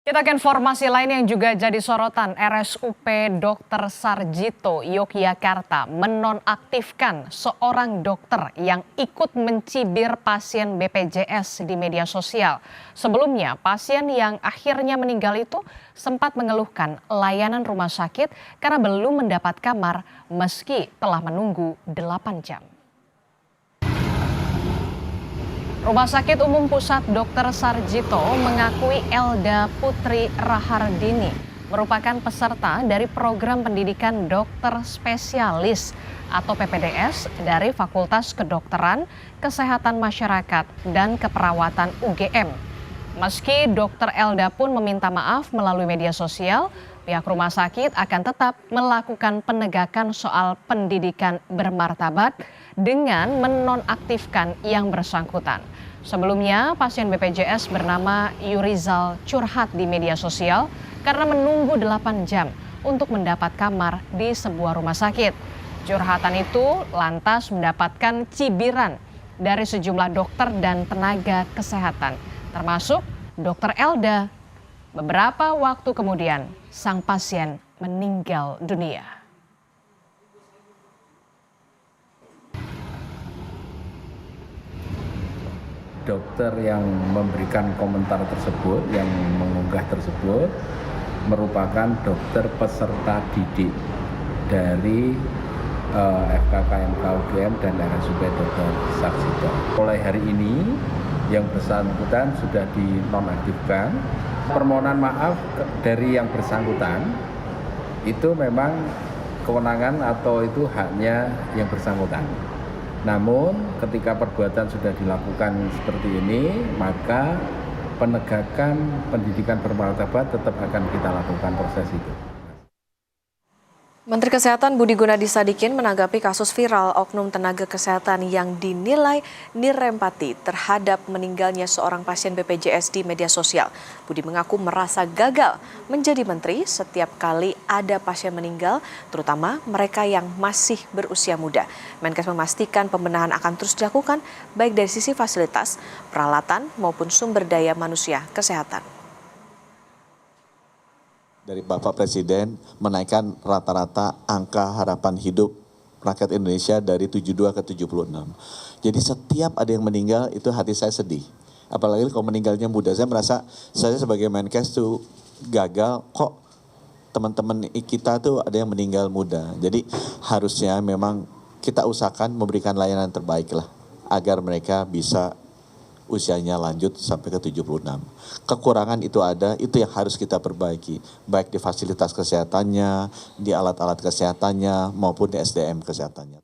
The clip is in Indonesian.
Kita ke informasi lain yang juga jadi sorotan. RSUP Dr. Sarjito Yogyakarta menonaktifkan seorang dokter yang ikut mencibir pasien BPJS di media sosial. Sebelumnya, pasien yang akhirnya meninggal itu sempat mengeluhkan layanan rumah sakit karena belum mendapat kamar meski telah menunggu 8 jam. Rumah Sakit Umum Pusat Dr. Sarjito mengakui Elda Putri Rahardini merupakan peserta dari program pendidikan dokter spesialis atau PPDS dari Fakultas Kedokteran, Kesehatan Masyarakat, dan Keperawatan UGM. Meski Dr. Elda pun meminta maaf melalui media sosial, pihak rumah sakit akan tetap melakukan penegakan soal pendidikan bermartabat dengan menonaktifkan yang bersangkutan. Sebelumnya, pasien BPJS bernama Yurizal curhat di media sosial karena menunggu 8 jam untuk mendapat kamar di sebuah rumah sakit. Curhatan itu lantas mendapatkan cibiran dari sejumlah dokter dan tenaga kesehatan, termasuk Dr. Elda. Beberapa waktu kemudian, sang pasien meninggal dunia. Dokter yang memberikan komentar tersebut, yang mengunggah tersebut, merupakan dokter peserta didik dari FKKMK UGM dan RSUP Dr. Sarjito. Mulai hari ini, yang bersangkutan sudah dinonaktifkan. Permohonan maaf dari yang bersangkutan itu memang kewenangan atau itu haknya yang bersangkutan. Namun ketika perbuatan sudah dilakukan seperti ini, maka penegakan pendidikan bermartabat tetap akan kita lakukan proses itu. Menteri Kesehatan Budi Gunadi Sadikin menanggapi kasus viral oknum tenaga kesehatan yang dinilai nirempati terhadap meninggalnya seorang pasien BPJS di media sosial. Budi mengaku merasa gagal menjadi menteri setiap kali ada pasien meninggal, terutama mereka yang masih berusia muda. Menkes memastikan pembenahan akan terus dilakukan baik dari sisi fasilitas, peralatan maupun sumber daya manusia kesehatan. Dari Bapak Presiden menaikkan rata-rata angka harapan hidup rakyat Indonesia dari 72 ke 76. Jadi setiap ada yang meninggal itu hati saya sedih. Apalagi kalau meninggalnya muda, saya merasa saya sebagai Menkes tuh gagal, kok teman-teman kita tuh ada yang meninggal muda. Jadi harusnya memang kita usahakan memberikan layanan terbaik lah agar mereka bisa usianya lanjut sampai ke 76. Kekurangan itu ada, itu yang harus kita perbaiki. Baik di fasilitas kesehatannya, di alat-alat kesehatannya, maupun di SDM kesehatannya.